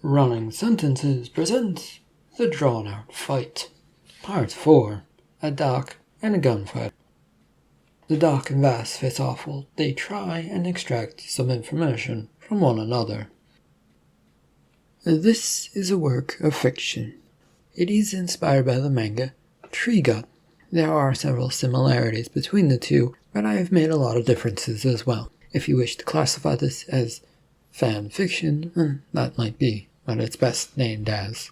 Running Sentences presents The Drawn Out Fight, Part 4, A Doc and a Gunfight. The Doc and Vass face off while they try and extract some information from one another. This is a work of fiction. It is inspired by the manga Tree Gut. There are several similarities between the two, but I have made a lot of differences as well. If you wish to classify this as fan fiction, then that might be what it's best named as.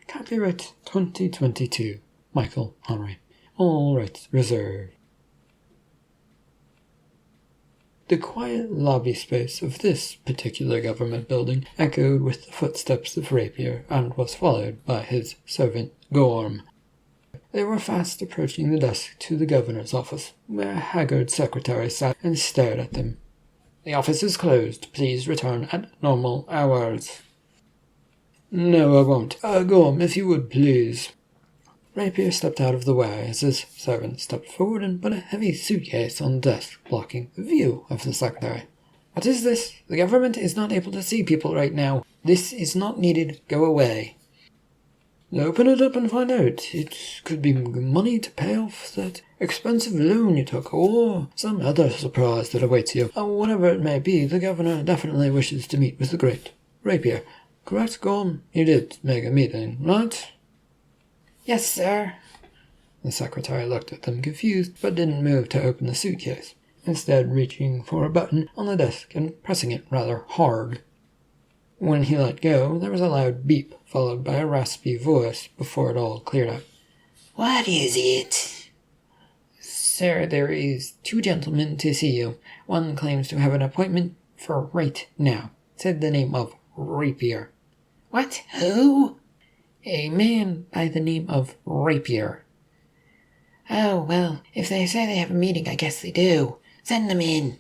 Copyright 2022, Michael Henry. All rights reserved. The quiet lobby space of this particular government building echoed with the footsteps of Rapier and was followed by his servant Gorm. They were fast approaching the desk to the governor's office, where a haggard secretary sat and stared at them. "The office is closed. Please return at normal hours." "No, I won't. Gorm, if you would, please." Rapier stepped out of the way as his servant stepped forward and put a heavy suitcase on the desk, blocking the view of the secretary. "What is this? The government is not able to see people right now. This is not needed. Go away." "Open it up and find out. It could be money to pay off that expensive loan you took, or some other surprise that awaits you. Whatever it may be, the governor definitely wishes to meet with the great Rapier. Correct, Gorm? You did make a meeting, right?" "Yes, sir." The secretary looked at them confused, but didn't move to open the suitcase, instead reaching for a button on the desk and pressing it rather hard. When he let go, there was a loud beep, followed by a raspy voice before it all cleared up. "What is it?" "Sir, there is 2 gentlemen to see you. One claims to have an appointment for right now. Said the name of Rapier." "What? Who?" "A man by the name of Rapier." "Oh, well, if they say they have a meeting, I guess they do. Send them in."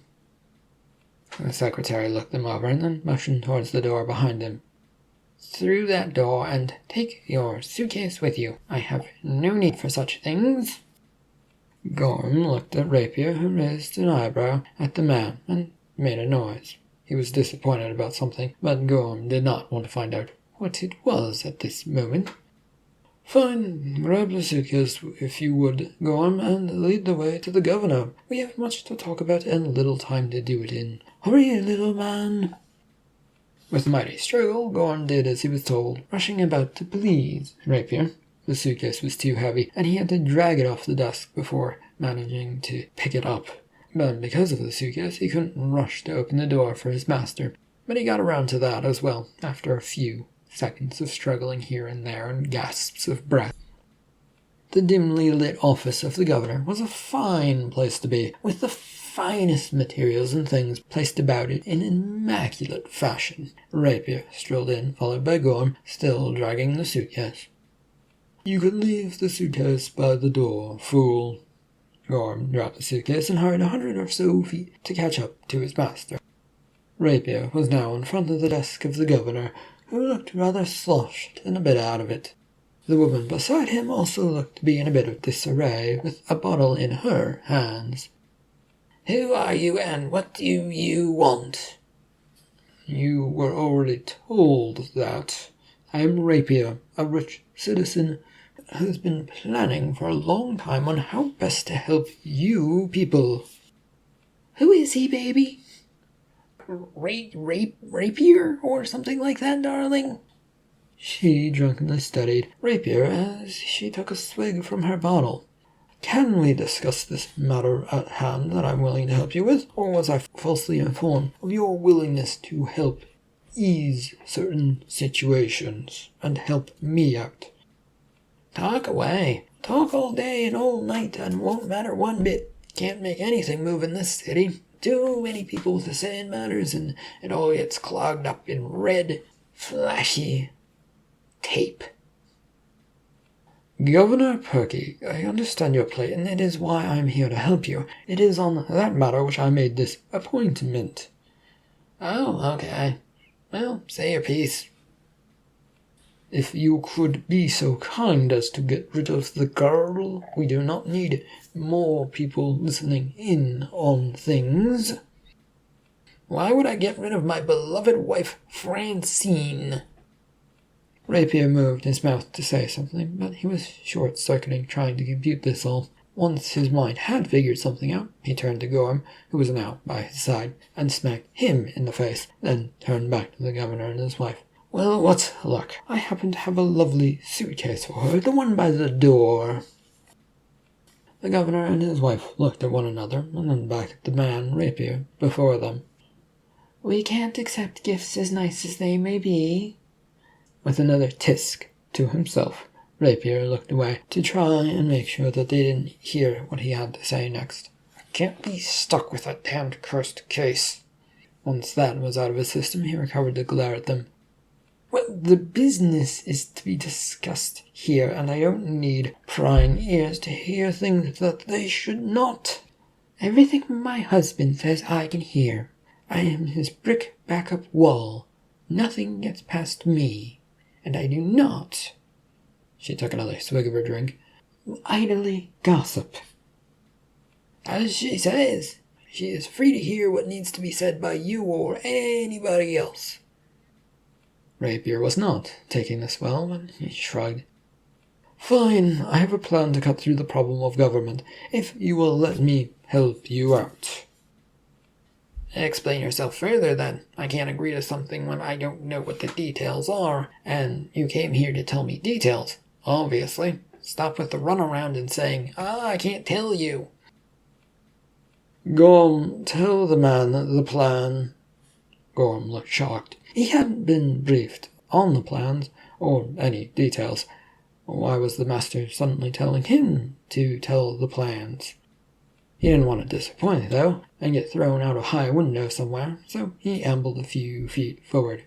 The secretary looked them over and then motioned towards the door behind him. "Through that door, and take your suitcase with you. I have no need for such things." Gorm looked at Rapier, who raised an eyebrow at the man and made a noise. He was disappointed about something, but Gorm did not want to find out what it was at this moment. "Fine, grab the suitcase if you would, Gorm, and lead the way to the governor. We have much to talk about and little time to do it in. Hurry, little man." With a mighty struggle, Gorm did as he was told, rushing about to please Rapier. The suitcase was too heavy, and he had to drag it off the desk before managing to pick it up. But because of the suitcase, he couldn't rush to open the door for his master. But he got around to that as well, after a few seconds of struggling here and there and gasps of breath. The dimly lit office of the governor was a fine place to be, with the finest materials and things placed about it in immaculate fashion. Rapier strolled in, followed by Gorm, still dragging the suitcase. "You can leave the suitcase by the door, fool." Gorm dropped the suitcase and hurried 100 or so feet to catch up to his master. Rapier was now in front of the desk of the governor, who looked rather sloshed and a bit out of it. The woman beside him also looked to be in a bit of disarray, with a bottle in her hands. "Who are you, and what do you want?" "You were already told that. I am Rapier, a rich citizen who has been planning for a long time on how best to help you people." "Who is he, baby? Rapier, or something like that, darling?" She drunkenly studied Rapier as she took a swig from her bottle. "Can we discuss this matter at hand that I'm willing to help you with, or was I falsely informed of your willingness to help ease certain situations and help me out?" "Talk away. Talk all day and all night and won't matter one bit. Can't make anything move in this city. Too many people to say in matters, and it all gets clogged up in red, flashy tape." "Governor Perky, I understand your plight, and it is why I'm here to help you. It is on that matter which I made this appointment." "Oh, okay. Well, say your piece." "If you could be so kind as to get rid of the girl, we do not need more people listening in on things." Why would I get rid of my beloved wife, Francine? Rapier moved his mouth to say something, but he was short-circuiting trying to compute this all. Once his mind had figured something out, he turned to Gorham, who was now by his side, and smacked him in the face, then turned back to the governor and his wife. Well, what's luck? I happen to have a lovely suitcase for her, the one by the door. The governor and his wife looked at one another, and then back at the man, Rapier, before them. We can't accept gifts as nice as they may be. With another tisk to himself, Rapier looked away to try and make sure that they didn't hear what he had to say next. I can't be stuck with that damned cursed case. Once that was out of his system, he recovered to glare at them. Well, the business is to be discussed here, and I don't need prying ears to hear things that they should not. Everything my husband says I can hear. I am his brick backup wall. Nothing gets past me, and I do not. She took another swig of her drink. Idly gossip. As she says, she is free to hear what needs to be said by you or anybody else. Rapier was not taking this well, but he shrugged. Fine, I have a plan to cut through the problem of government, if you will let me help you out. Explain yourself further, then. I can't agree to something when I don't know what the details are, and you came here to tell me details. Obviously. Stop with the runaround and saying, I can't tell you. Gorham, tell the man the plan. Gorham looked shocked. He hadn't been briefed on the plans, or any details. Why was the master suddenly telling him to tell the plans? He didn't want to disappoint, though, and get thrown out a high window somewhere, so he ambled a few feet forward.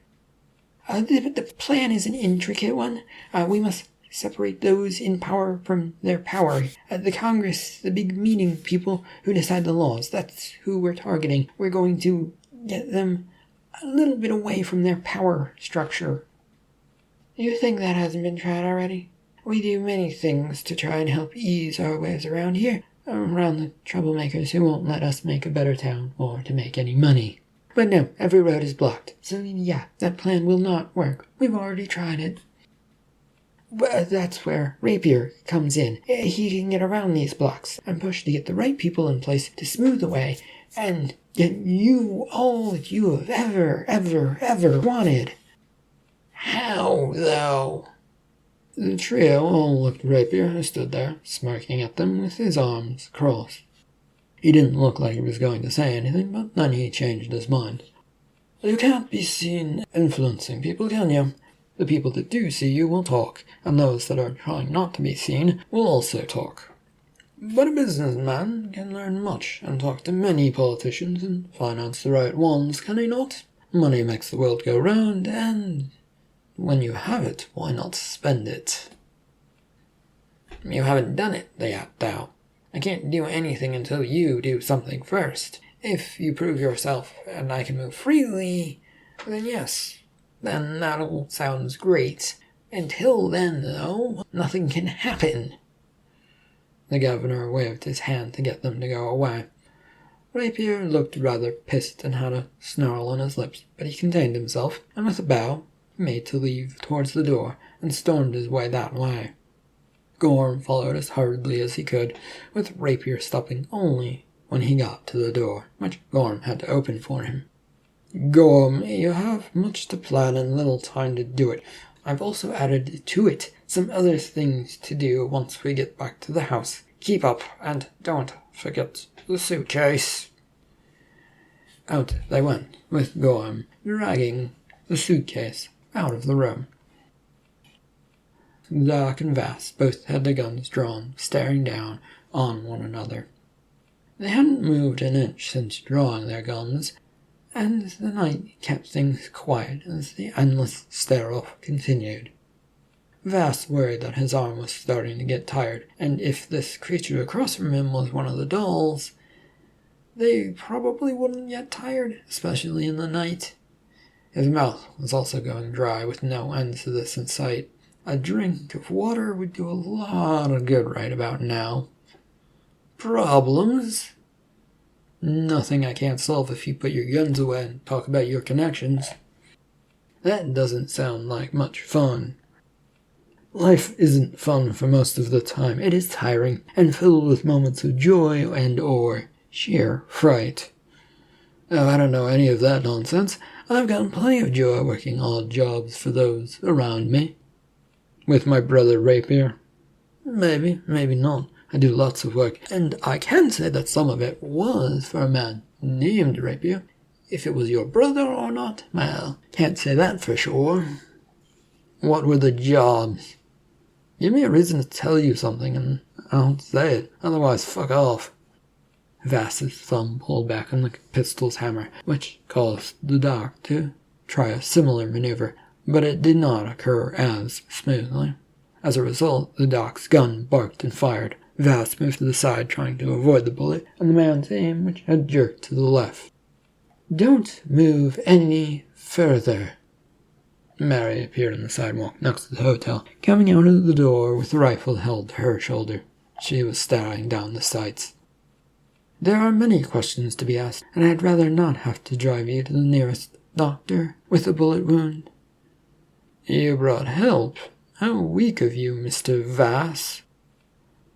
The plan is an intricate one. We must separate those in power from their power. The Congress, the big meeting people who decide the laws, that's who we're targeting. We're going to get them a little bit away from their power structure. You think that hasn't been tried already? We do many things to try and help ease our ways around here, around the troublemakers who won't let us make a better town or to make any money. But no, every road is blocked. So yeah, that plan will not work. We've already tried it. But that's where Rapier comes in. He can get around these blocks and push to get the right people in place to smooth the way and get you all that you have ever wanted. How, though? The trio all looked at Rapier, who stood there, smirking at them with his arms crossed. He didn't look like he was going to say anything, but then he changed his mind. You can't be seen influencing people, can you? The people that do see you will talk, and those that are trying not to be seen will also talk. But a businessman can learn much and talk to many politicians and finance the right ones, can he not? Money makes the world go round, and when you have it, why not spend it? You haven't done it, they yapped out. I can't do anything until you do something first. If you prove yourself and I can move freely, then yes, then that all sounds great. Until then, though, nothing can happen. The governor waved his hand to get them to go away. Rapier looked rather pissed and had a snarl on his lips, but he contained himself, and with a bow, made to leave towards the door, and stormed his way that way. Gorham followed as hurriedly as he could, with Rapier stopping only when he got to the door, which Gorham had to open for him. Gorham, you have much to plan and little time to do it. I've also added to it some other things to do once we get back to the house. Keep up, and don't forget the suitcase. Out they went, with Gorham dragging the suitcase out of the room. Dark and Vass both had their guns drawn, staring down on one another. They hadn't moved an inch since drawing their guns, and the night kept things quiet as the endless stare-off continued. Vass worried that his arm was starting to get tired, and if this creature across from him was one of the dolls, they probably wouldn't get tired, especially in the night. His mouth was also going dry, with no end to this in sight. A drink of water would do a lot of good right about now. Problems? Nothing I can't solve if you put your guns away and talk about your connections. That doesn't sound like much fun. Life isn't fun for most of the time. It is tiring and filled with moments of joy and or sheer fright. Oh, I don't know any of that nonsense. I've gotten plenty of joy working odd jobs for those around me. With my brother Rapier. Maybe, maybe not. I do lots of work, and I can say that some of it was for a man named Rapier. If it was your brother or not, well, can't say that for sure. What were the jobs? Give me a reason to tell you something, and I'll say it. Otherwise, fuck off. Vass's thumb pulled back on the pistol's hammer, which caused the doc to try a similar maneuver, but it did not occur as smoothly. As a result, the doc's gun barked and fired. Vass moved to the side, trying to avoid the bullet, and the man's aim, which had jerked to the left. Don't move any further. Mary appeared on the sidewalk next to the hotel, coming out of the door with the rifle held to her shoulder. She was staring down the sights. There are many questions to be asked, and I'd rather not have to drive you to the nearest doctor with a bullet wound. You brought help? How weak of you, Mr. Vass.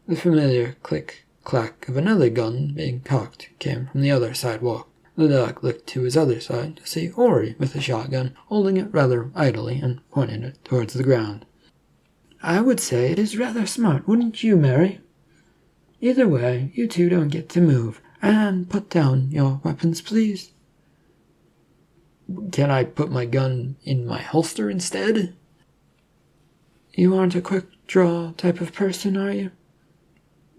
The familiar click-clack of another gun being cocked came from the other sidewalk. The doc looked to his other side to see Ori with a shotgun, holding it rather idly and pointing it towards the ground. I would say it is rather smart, wouldn't you, Mary? Either way, you two don't get to move, and put down your weapons, please. Can I put my gun in my holster instead? You aren't a quick-draw type of person, are you?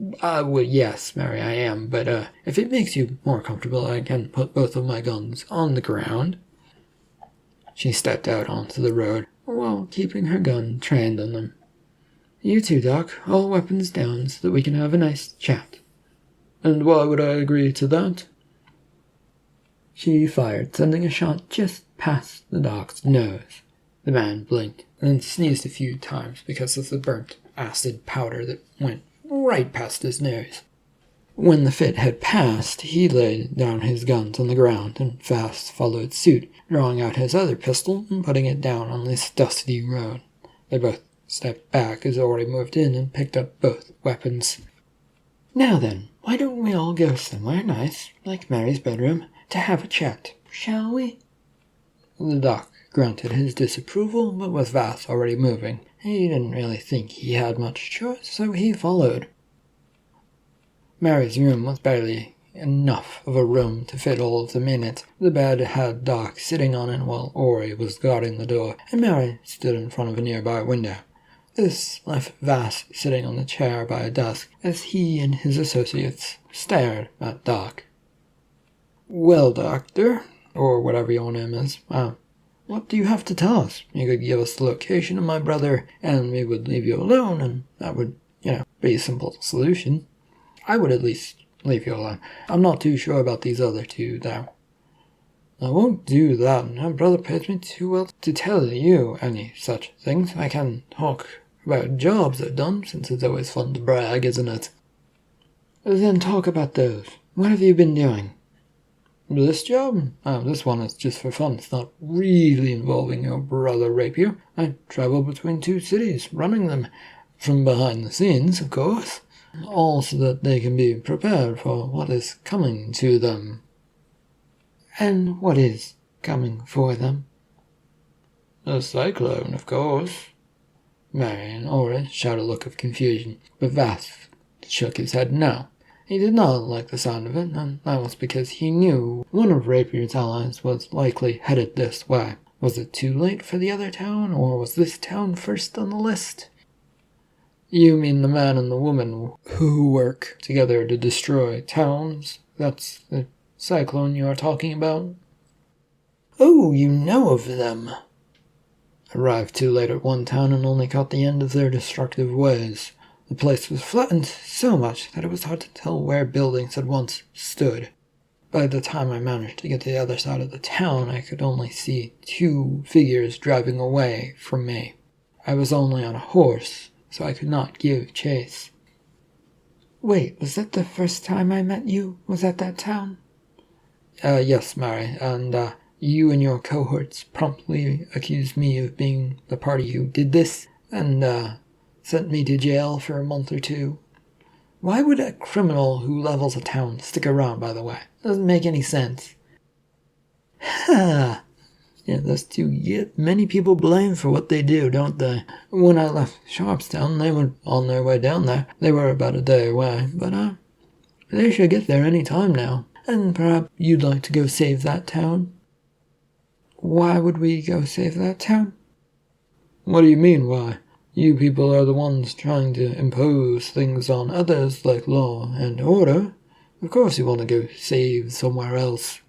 Well, yes, Mary, I am, but if it makes you more comfortable, I can put both of my guns on the ground. She stepped out onto the road, while keeping her gun trained on them. You too, Doc, all weapons down so that we can have a nice chat. And why would I agree to that? She fired, sending a shot just past the Doc's nose. The man blinked, and then sneezed a few times because of the burnt acid powder that went right past his nose. When the fit had passed, he laid down his guns on the ground, and Vass followed suit, drawing out his other pistol and putting it down on this dusty road. They both stepped back as Ori moved in and picked up both weapons. Now then, why don't we all go somewhere nice, like Mary's bedroom, to have a chat, shall we? The doc grunted his disapproval, but with Vass already moving, he didn't really think he had much choice, so he followed. Mary's room was barely enough of a room to fit all of them in it. The bed had Doc sitting on it while Ori was guarding the door, and Mary stood in front of a nearby window. This left Vass sitting on the chair by a desk as he and his associates stared at Doc. Well, Doctor, or whatever your name is, what do you have to tell us? You could give us the location of my brother, and we would leave you alone, and that would, be a simple solution. I would at least leave you alone. I'm not too sure about these other two, though. I won't do that. My brother pays me too well to tell you any such things. I can talk about jobs I've done, since it's always fun to brag, isn't it? Then talk about those. What have you been doing? This job? This one is just for fun. It's not really involving your brother Rapier. I travel between two cities, running them from behind the scenes, of course. All so that they can be prepared for what is coming to them. And what is coming for them? A cyclone, of course. Mary and Ori shot a look of confusion, but Vass shook his head no. He did not like the sound of it, and that was because he knew one of Rapier's allies was likely headed this way. Was it too late for the other town, or was this town first on the list? You mean the man and the woman who work together to destroy towns? That's the cyclone you are talking about? Oh, you know of them. Arrived too late at one town and only caught the end of their destructive ways. The place was flattened so much that it was hard to tell where buildings had once stood. By the time I managed to get to the other side of the town, I could only see two figures driving away from me. I was only on a horse, so I could not give chase. Wait, was that the first time I met you? Was at that town? Yes, Mary, and you and your cohorts promptly accused me of being the party who did this, and sent me to jail for a month or two. Why would a criminal who levels a town stick around, by the way? Doesn't make any sense. Ha! Yeah, those two get many people blamed for what they do, don't they? When I left Sharpstown, they were on their way down there. They were about a day away, but they should get there any time now. And perhaps you'd like to go save that town? Why would we go save that town? What do you mean, why? You people are the ones trying to impose things on others like law and order. Of course you want to go save somewhere else.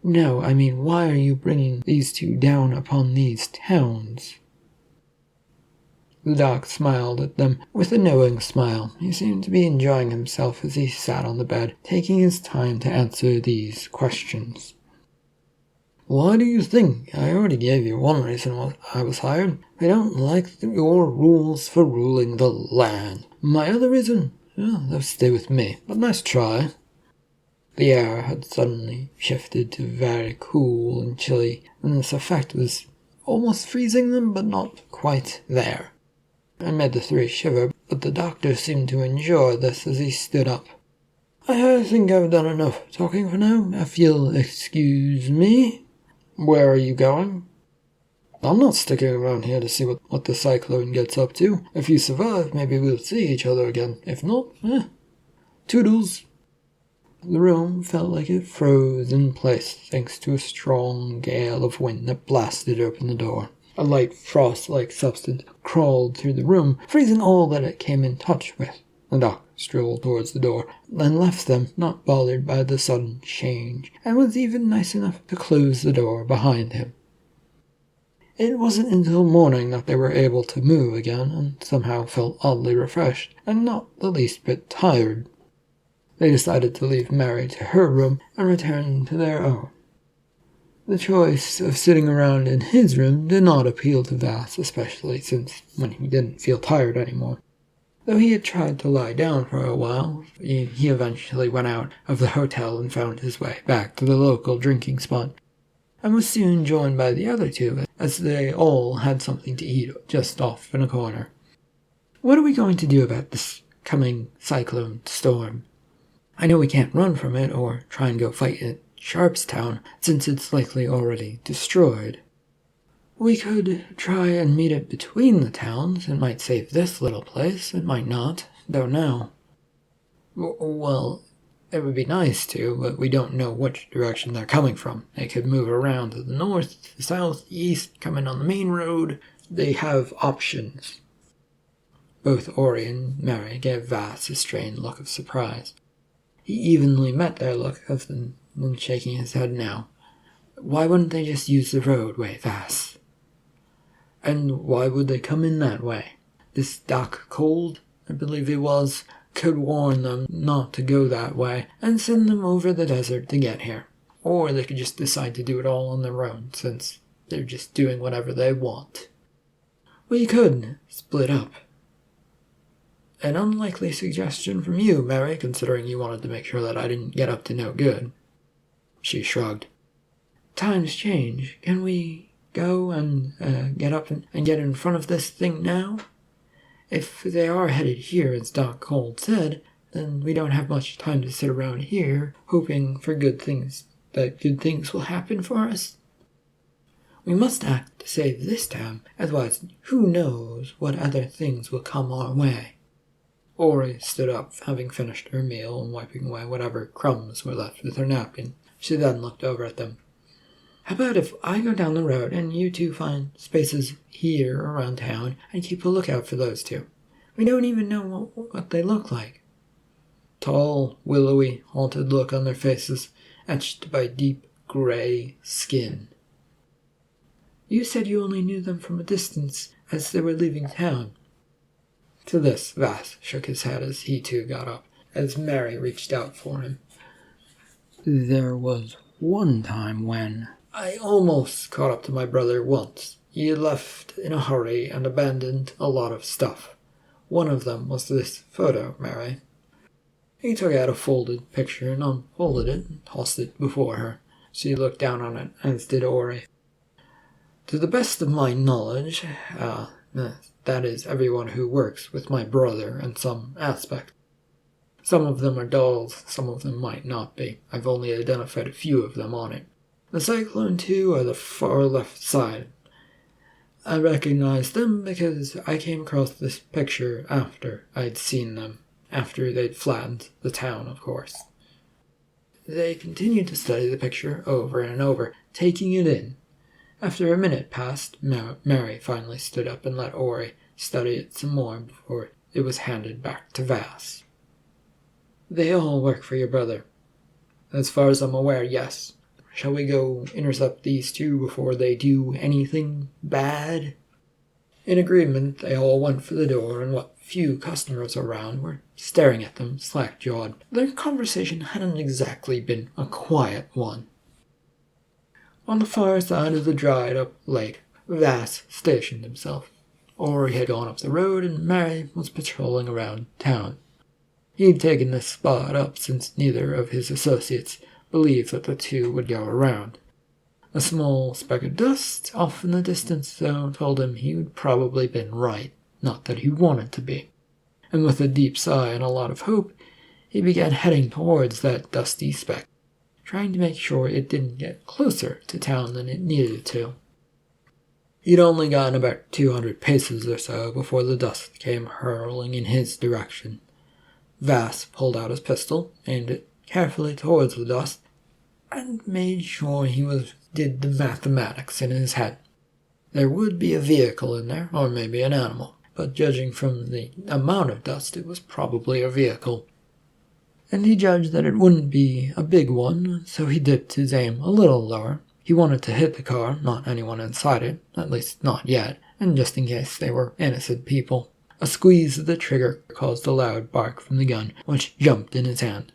No, I mean, why are you bringing these two down upon these towns? The doc smiled at them with a knowing smile. He seemed to be enjoying himself as he sat on the bed, taking his time to answer these questions. Why do you think? I already gave you one reason why I was hired. I don't like your rules for ruling the land. My other reason? Well, they'll stay with me. But nice try. The air had suddenly shifted to very cool and chilly, and this effect was almost freezing them, but not quite there. It made the three shiver, but the doctor seemed to enjoy this as he stood up. I think I've done enough talking for now, if you'll excuse me. Where are you going? I'm not sticking around here to see what the cyclone gets up to. If you survive, maybe we'll see each other again. If not, toodles. The room felt like it froze in place thanks to a strong gale of wind that blasted open the door. A light frost-like substance crawled through the room, freezing all that it came in touch with. The doc strolled towards the door, then left them, not bothered by the sudden change, and was even nice enough to close the door behind him. It wasn't until morning that they were able to move again, and somehow felt oddly refreshed, and not the least bit tired. They decided to leave Mary to her room and return to their own. The choice of sitting around in his room did not appeal to Vass, especially since when he didn't feel tired anymore. Though he had tried to lie down for a while, he eventually went out of the hotel and found his way back to the local drinking spot, and was soon joined by the other two, as they all had something to eat just off in a corner. What are we going to do about this coming cyclone storm? I know we can't run from it or try and go fight at Sharpstown, since it's likely already destroyed. We could try and meet it between the towns. It might save this little place. It might not. Don't know. Well, it would be nice to, but we don't know which direction they're coming from. They could move around to the north, the south, the east, come in on the main road. They have options. Both Ori and Mary gave Vass a strained look of surprise. He evenly met their look of them, then shaking his head now. Why wouldn't they just use the roadway, Vass? And why would they come in that way? This Doc Cold, I believe he was, could warn them not to go that way and send them over the desert to get here. Or they could just decide to do it all on their own, since they're just doing whatever they want. We could split up. An unlikely suggestion from you, Mary, considering you wanted to make sure that I didn't get up to no good. She shrugged. Times change. Can we go and get up and get in front of this thing now? If they are headed here, as Doc Cold said, then we don't have much time to sit around here, hoping for good things will happen for us. We must act to save this town, otherwise who knows what other things will come our way. Ori stood up, having finished her meal and wiping away whatever crumbs were left with her napkin. She then looked over at them. How about if I go down the road and you two find spaces here around town and keep a lookout for those two? We don't even know what they look like. Tall, willowy, haunted look on their faces, etched by deep gray skin. You said you only knew them from a distance as they were leaving town. To this, Vass shook his head as he too got up, as Mary reached out for him. There was one time when I almost caught up to my brother once. He had left in a hurry and abandoned a lot of stuff. One of them was this photo, Mary. He took out a folded picture and unfolded it and tossed it before her. She looked down on it, as did Ori. To the best of my knowledge, that is everyone who works with my brother in some aspect. Some of them are dolls, some of them might not be. I've only identified a few of them on it. The Cyclone 2 are the far left side. I recognized them because I came across this picture after I'd seen them, after they'd flattened the town, of course. They continued to study the picture over and over, taking it in. After a minute passed, Mary finally stood up and let Ori study it some more before it was handed back to Vass. They all work for your brother. As far as I'm aware, yes. Shall we go intercept these two before they do anything bad? In agreement, they all went for the door, and what few customers around were staring at them, slack-jawed. Their conversation hadn't exactly been a quiet one. On the far side of the dried-up lake, Vass stationed himself. Ori had gone up the road, and Mary was patrolling around town. He'd taken this spot up since neither of his associates believed that the two would go around. A small speck of dust off in the distance, though, told him he would probably been right, not that he wanted to be. And with a deep sigh and a lot of hope, he began heading towards that dusty speck, trying to make sure it didn't get closer to town than it needed to. He'd only gotten about 200 paces or so before the dust came hurling in his direction. Vass pulled out his pistol, aimed it carefully towards the dust, and made sure he did the mathematics in his head. There would be a vehicle in there, or maybe an animal, but judging from the amount of dust, it was probably a vehicle. And he judged that it wouldn't be a big one, so he dipped his aim a little lower. He wanted to hit the car, not anyone inside it, at least not yet, and just in case they were innocent people. A squeeze of the trigger caused a loud bark from the gun, which jumped in his hand.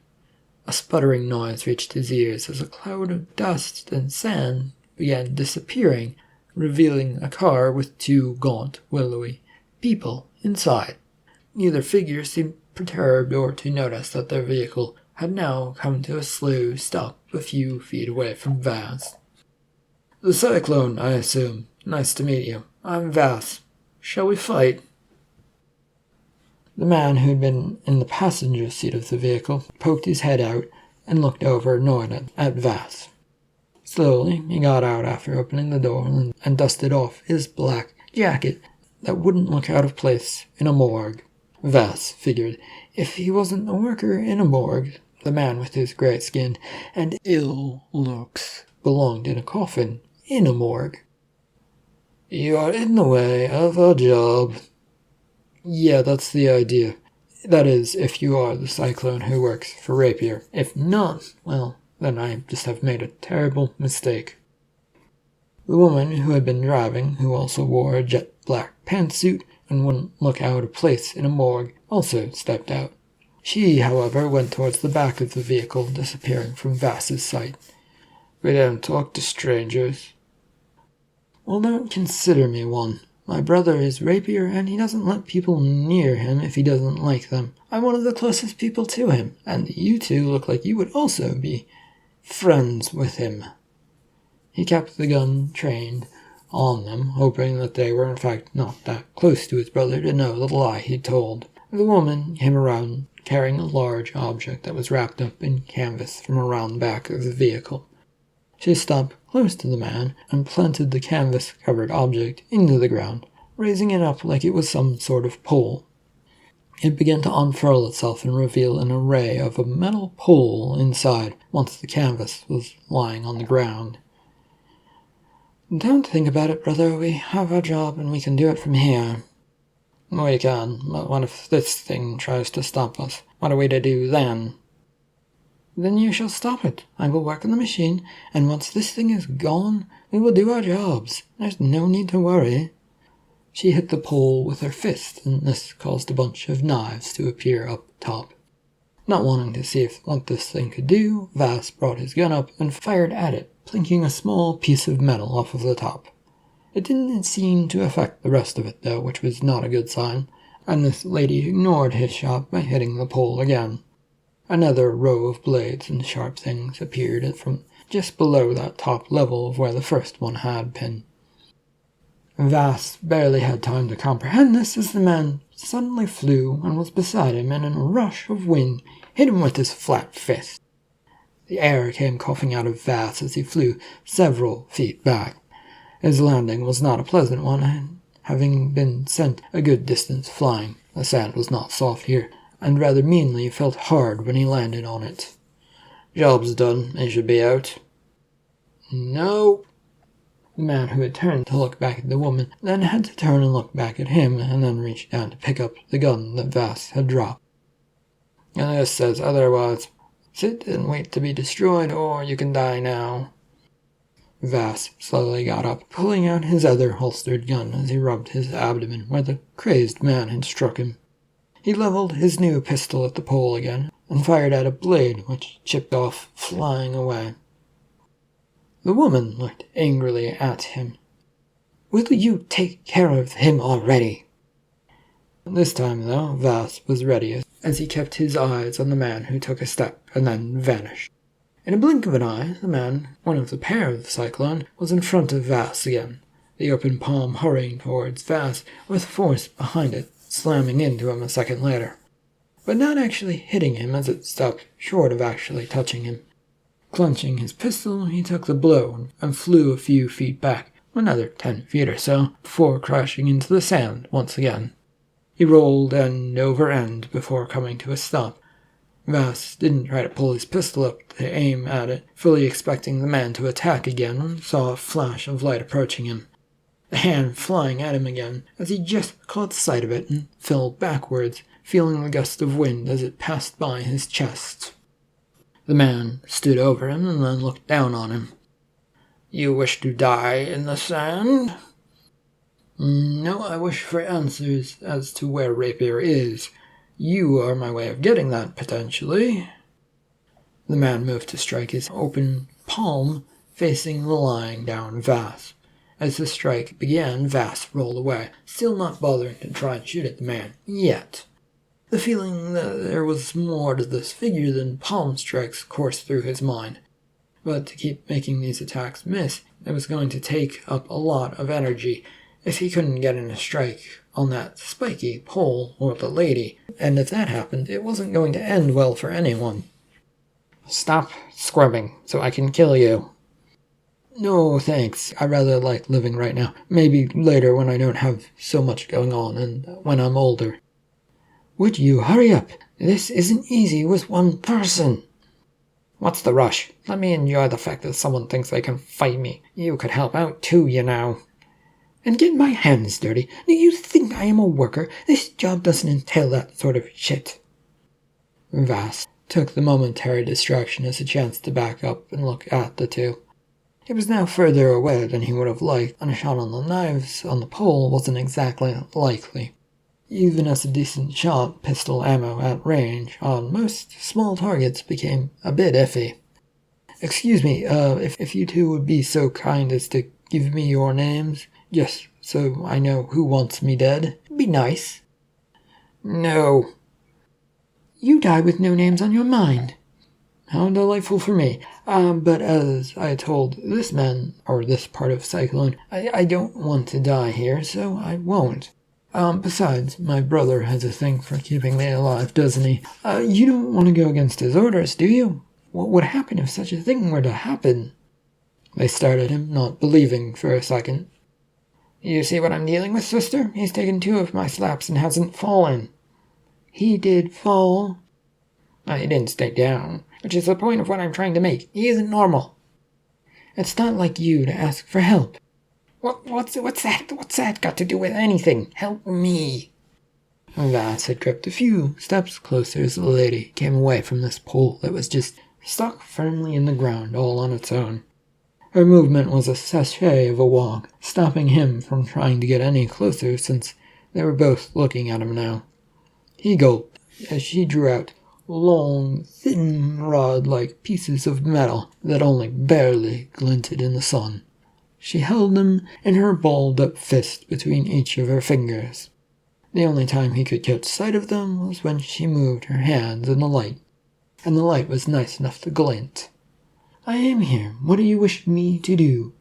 A sputtering noise reached his ears as a cloud of dust and sand began disappearing, revealing a car with two gaunt, willowy people inside. Neither figure seemed perturbed or to notice that their vehicle had now come to a slow stop a few feet away from Vass. "The Cyclone, I assume. Nice to meet you. I'm Vass. Shall we fight?" The man who'd been in the passenger seat of the vehicle poked his head out and looked over annoyed at Vass. Slowly, he got out after opening the door and dusted off his black jacket that wouldn't look out of place in a morgue. Vass figured if he wasn't a worker in a morgue, the man with his grey skin and ill looks belonged in a coffin in a morgue. "You are in the way of our job." "Yeah, that's the idea. That is, if you are the Cyclone who works for Rapier. If not, well, then I just have made a terrible mistake." The woman who had been driving, who also wore a jet black pantsuit and wouldn't look out of place in a morgue, also stepped out. She, however, went towards the back of the vehicle, disappearing from Vass's sight. "We don't talk to strangers." "Well, don't consider me one. My brother is Rapier, and he doesn't let people near him if he doesn't like them. I'm one of the closest people to him, and you two look like you would also be friends with him." He kept the gun trained on them, hoping that they were in fact not that close to his brother to know the lie he'd told. The woman came around carrying a large object that was wrapped up in canvas from around the back of the vehicle. She stopped close to the man and planted the canvas-covered object into the ground, raising it up like it was some sort of pole. It began to unfurl itself and reveal an array of a metal pole inside once the canvas was lying on the ground. "Don't think about it, brother. We have our job and we can do it from here." "We can, but what if this thing tries to stop us? What are we to do then?" "Then you shall stop it. I will work on the machine, and once this thing is gone, we will do our jobs. There's no need to worry." She hit the pole with her fist, and this caused a bunch of knives to appear up top. Not wanting to see what this thing could do, Vass brought his gun up and fired at it, plinking a small piece of metal off of the top. It didn't seem to affect the rest of it, though, which was not a good sign, and this lady ignored his shot by hitting the pole again. Another row of blades and sharp things appeared from just below that top level of where the first one had been. Vass barely had time to comprehend this as the man suddenly flew and was beside him, and in a rush of wind hit him with his flat fist. The air came coughing out of Vass as he flew several feet back. His landing was not a pleasant one, having been sent a good distance flying. The sand was not soft here, and rather meanly felt hard when he landed on it. "Job's done. He should be out." "No." The man who had turned to look back at the woman then had to turn and look back at him, and then reach down to pick up the gun that Vass had dropped. "And this says otherwise. Sit and wait to be destroyed, or you can die now." Vass slowly got up, pulling out his other holstered gun as he rubbed his abdomen where the crazed man had struck him. He leveled his new pistol at the pole again, and fired at a blade which chipped off, flying away. The woman looked angrily at him. "Will you take care of him already?" This time, though, Vass was ready as he kept his eyes on the man who took a step and then vanished. In a blink of an eye, the man, one of the pair of the Cyclone, was in front of Vass again, the open palm hurrying towards Vass with force behind it, slamming into him a second later, but not actually hitting him as it stopped short of actually touching him. Clenching his pistol, he took the blow and flew a few feet back, another 10 feet or so, before crashing into the sand once again. He rolled end over end before coming to a stop. Vass didn't try to pull his pistol up to aim at it, fully expecting the man to attack again, and saw a flash of light approaching him. The hand flying at him again, as he just caught sight of it and fell backwards, feeling the gust of wind as it passed by his chest. The man stood over him and then looked down on him. "You wish to die in the sand?" "No, I wish for answers as to where Rapier is. You are my way of getting that, potentially." The man moved to strike his open palm, facing the lying down Vass. As the strike began, Vass rolled away, still not bothering to try and shoot at the man, yet. The feeling that there was more to this figure than palm strikes coursed through his mind. But to keep making these attacks miss, it was going to take up a lot of energy if he couldn't get in a strike on that spiky pole or the lady, and if that happened, it wasn't going to end well for anyone. "Stop squirming, so I can kill you." "No, thanks. I rather like living right now. Maybe later when I don't have so much going on and when I'm older." "Would you hurry up? This isn't easy with one person." "What's the rush? Let me enjoy the fact that someone thinks they can fight me. You could help out too, you know." "And get my hands dirty? Do you think I am a worker? This job doesn't entail that sort of shit." Vass took the momentary distraction as a chance to back up and look at the two. It was now further away than he would have liked, and a shot on the knives on the pole wasn't exactly likely. Even as a decent shot, pistol ammo at range on most small targets became a bit iffy. "Excuse me, if you two would be so kind as to give me your names, just so I know who wants me dead. Be nice." "No." "You die with no names on your mind." "How delightful for me. But as I told this man, or this part of Cyclone, I don't want to die here, so I won't. Besides, my brother has a thing for keeping me alive, doesn't he? You don't want to go against his orders, do you? What would happen if such a thing were to happen?" They stared at him, not believing for a second. "You see what I'm dealing with, sister? He's taken 2 of my slaps and hasn't fallen." "He did fall." "He didn't stay down, which is the point of what I'm trying to make. He isn't normal." "It's not like you to ask for help." What's that? What's that got to do with anything? Help me." Vass had crept a few steps closer as the lady came away from this pole that was just stuck firmly in the ground all on its own. Her movement was a sachet of a walk, stopping him from trying to get any closer since they were both looking at him now. He gulped as she drew out long, thin rod-like pieces of metal that only barely glinted in the sun. She held them in her balled-up fist between each of her fingers. The only time he could catch sight of them was when she moved her hands in the light. and the light was nice enough to glint. "I am here. What do you wish me to do?"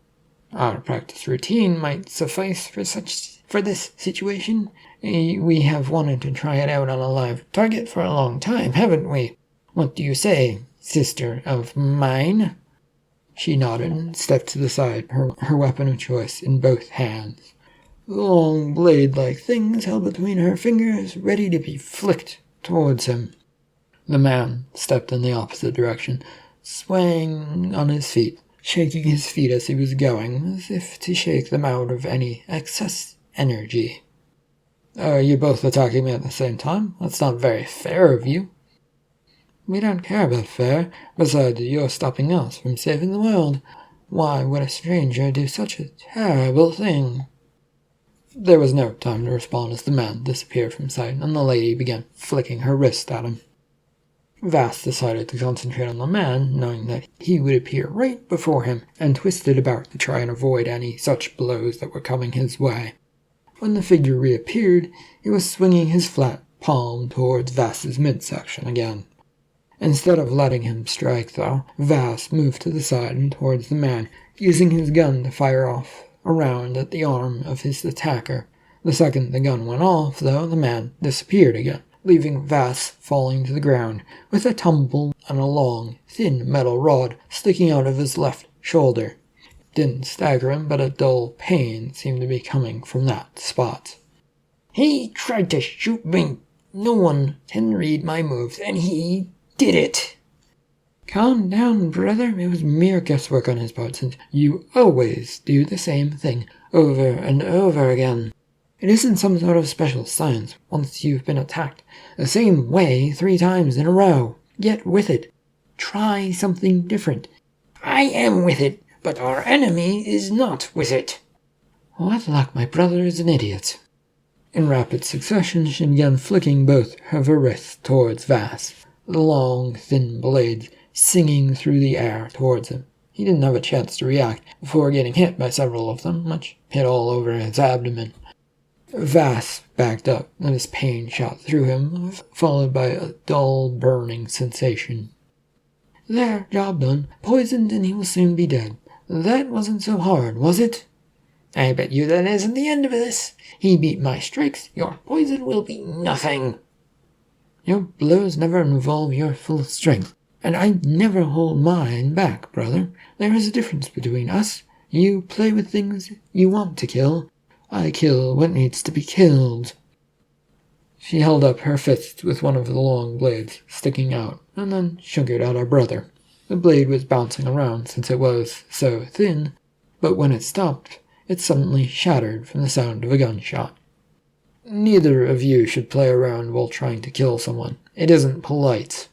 "Our practice routine might suffice for this situation. We have wanted to try it out on a live target for a long time, haven't we? What do you say, sister of mine?" She nodded and stepped to the side, her weapon of choice in both hands. The long blade-like things held between her fingers, ready to be flicked towards him. The man stepped in the opposite direction, swaying on his feet, shaking his feet as he was going, as if to shake them out of any excess energy. "Are you both attacking me at the same time? That's not very fair of you." "We don't care about fair. Besides, you're stopping us from saving the world. Why would a stranger do such a terrible thing?" There was no time to respond as the man disappeared from sight, and the lady began flicking her wrist at him. Vass decided to concentrate on the man, knowing that he would appear right before him, and twisted about to try and avoid any such blows that were coming his way. When the figure reappeared, he was swinging his flat palm towards Vass's midsection again. Instead of letting him strike, though, Vass moved to the side and towards the man, using his gun to fire off around at the arm of his attacker. The second the gun went off, though, the man disappeared again, leaving Vass falling to the ground, with a tumble and a long, thin metal rod sticking out of his left shoulder. It didn't stagger him, but a dull pain seemed to be coming from that spot. "He tried to shoot me. No one can read my moves, and he did it." "Calm down, brother. It was mere guesswork on his part, since you always do the same thing over and over again. It isn't some sort of special science once you've been attacked the same way 3 times in a row. Get with it. Try something different." "I am with it, but our enemy is not with it." "What luck, my brother is an idiot." In rapid succession, she began flicking both of her wrists towards Vass, the long, thin blades singing through the air towards him. He didn't have a chance to react before getting hit by several of them, which hit all over his abdomen. Vass backed up, and his pain shot through him, followed by a dull, burning sensation. "There, job done. Poisoned, and he will soon be dead. That wasn't so hard, was it?" "I bet you that isn't the end of this. He beat my strikes. Your poison will be nothing." "Your blows never involve your full strength, and I never hold mine back, brother. There is a difference between us. You play with things you want to kill. I kill what needs to be killed." She held up her fist with one of the long blades sticking out, and then shook it at her brother. The blade was bouncing around since it was so thin, but when it stopped, it suddenly shattered from the sound of a gunshot. "Neither of you should play around while trying to kill someone. It isn't polite."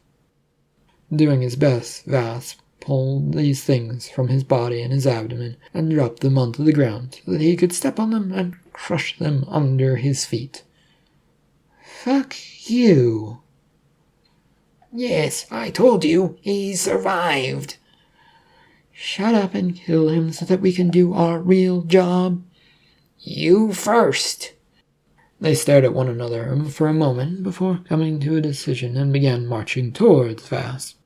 Doing his best, Vass pulled these things from his body and his abdomen and dropped them onto the ground so that he could step on them and crush them under his feet. "Fuck you." "Yes, I told you, he survived." "Shut up and kill him so that we can do our real job." "You first." They stared at one another for a moment before coming to a decision and began marching towards Vass.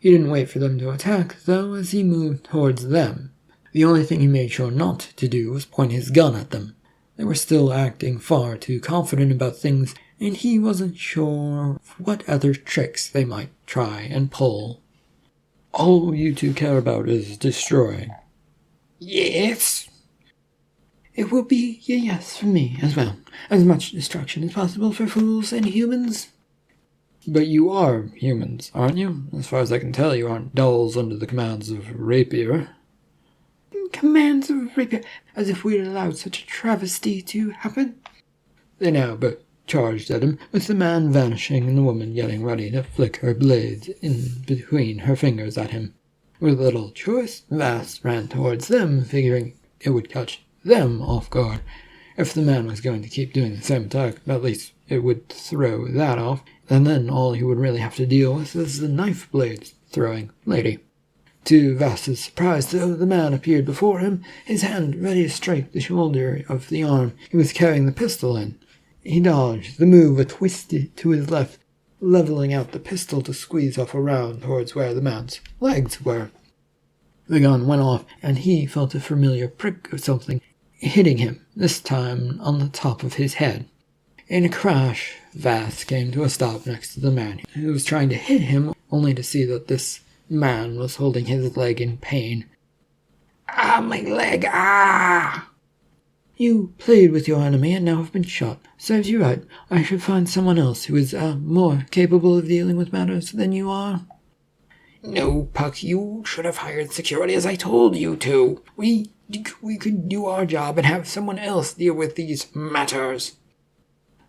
He didn't wait for them to attack, though, as he moved towards them. The only thing he made sure not to do was point his gun at them. They were still acting far too confident about things, and he wasn't sure what other tricks they might try and pull. "All you two care about is destroying." "Yes." "It will be a yes for me as well. As much destruction as possible for fools and humans." "But you are humans, aren't you? As far as I can tell, you aren't dolls under the commands of Rapier." "Commands of Rapier? As if we'd allowed such a travesty to happen." They now both charged at him, with the man vanishing and the woman getting ready to flick her blades in between her fingers at him. With little choice, Vass ran towards them, figuring it would catch them off guard. If the man was going to keep doing the same attack, at least it would throw that off, and then all he would really have to deal with was the knife blades throwing lady. To Vass's surprise, though, the man appeared before him, his hand ready to strike the shoulder of the arm he was carrying the pistol in. He dodged the move, a twist to his left, leveling out the pistol to squeeze off a round towards where the man's legs were. The gun went off, and he felt a familiar prick of something hitting him, this time on the top of his head. In a crash, Vass came to a stop next to the man who was trying to hit him, only to see that this man was holding his leg in pain. "Ah, my leg, ah!" "You played with your enemy and now have been shot. Serves you right. I should find someone else who is more capable of dealing with matters than you are." "No, Puck, you should have hired security as I told you to. We could do our job and have someone else deal with these matters."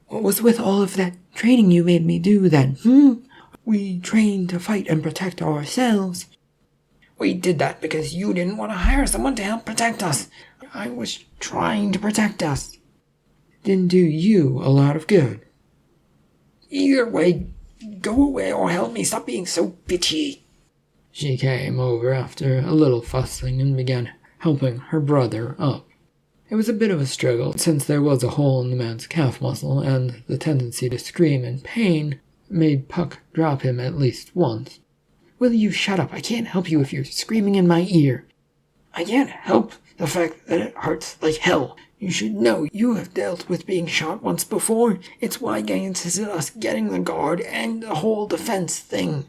"What was with all of that training you made me do then, We trained to fight and protect ourselves." "We did that because you didn't want to hire someone to help protect us. I was trying to protect us." "Didn't do you a lot of good." "Either way, go away or help me. Stop being so bitchy." She came over after a little fussing and began helping her brother up. It was a bit of a struggle, since there was a hole in the man's calf muscle, and the tendency to scream in pain made Puck drop him at least once. "Will you shut up? I can't help you if you're screaming in my ear." "I can't help the fact that it hurts like hell. You should know you have dealt with being shot once before. It's why I insisted us getting the guard and the whole defense thing."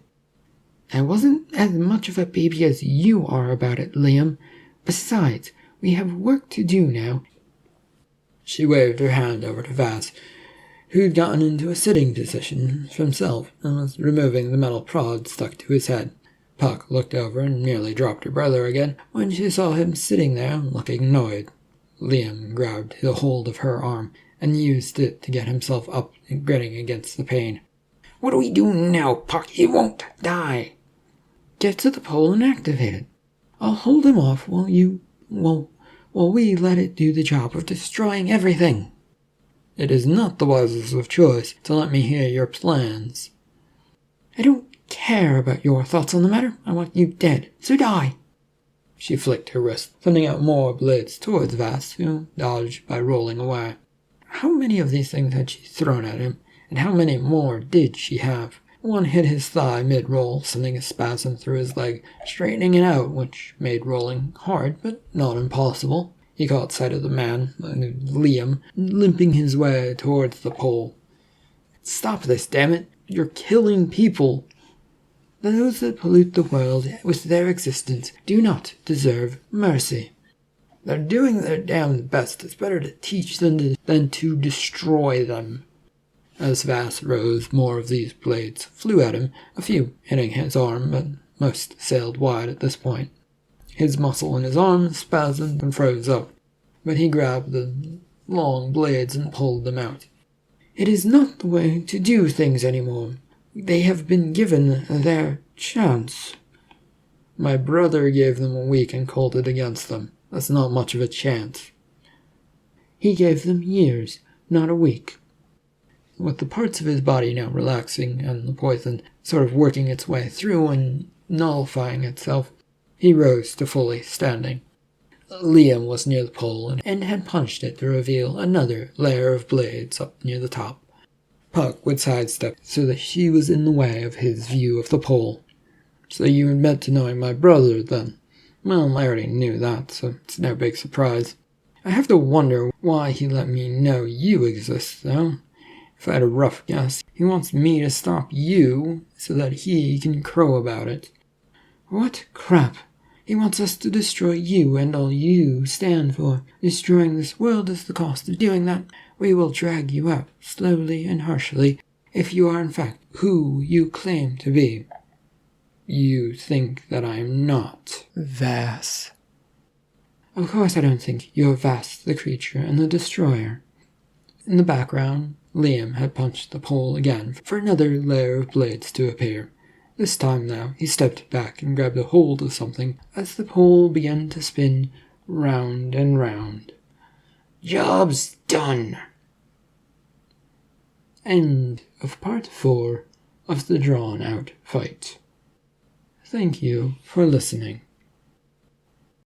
"I wasn't as much of a baby as you are about it, Liam. Besides, we have work to do now." She waved her hand over to Vass, who'd gotten into a sitting position for himself and was removing the metal prod stuck to his head. Puck looked over and nearly dropped her brother again when she saw him sitting there looking annoyed. Liam grabbed a hold of her arm and used it to get himself up and gritting against the pain. "What do we do now, Puck? He won't die." "Get to the pole and activate it. I'll hold him off while we let it do the job of destroying everything." "It is not the wisest of choice to let me hear your plans." "I don't care about your thoughts on the matter. I want you dead, so die." She flicked her wrist, sending out more blades towards Vass, who dodged by rolling away. How many of these things had she thrown at him, and how many more did she have? One hit his thigh mid-roll, sending a spasm through his leg, straightening it out, which made rolling hard, but not impossible. He caught sight of the man, Liam, limping his way towards the pole. "Stop this, damn it! You're killing people!" "Those that pollute the world with their existence do not deserve mercy." "They're doing their damned best. It's better to teach them than to destroy them." As Vass rose, more of these blades flew at him, a few hitting his arm, but most sailed wide at this point. His muscle in his arm spasmed and froze up, but he grabbed the long blades and pulled them out. "It is not the way to do things anymore. They have been given their chance." "My brother gave them a week and called it against them. That's not much of a chance." "He gave them years, not a week." With the parts of his body now relaxing and the poison sort of working its way through and nullifying itself, he rose to fully standing. Liam was near the pole and had punched it to reveal another layer of blades up near the top. Puck would sidestep so that she was in the way of his view of the pole. "So you admit to knowing my brother, then?" "Well, I already knew that, so it's no big surprise. I have to wonder why he let me know you exist, though. If I had a rough guess, he wants me to stop you so that he can crow about it." "What crap! He wants us to destroy you and all you stand for. Destroying this world is the cost of doing that. We will drag you out, slowly and harshly, if you are in fact who you claim to be." "You think that I am not Vass?" "Of course I don't think you're Vass the creature and the destroyer." In the background, Liam had punched the pole again for another layer of blades to appear. This time now, he stepped back and grabbed a hold of something as the pole began to spin round and round. "Job's done." End of part 4 of the drawn-out fight. Thank you for listening.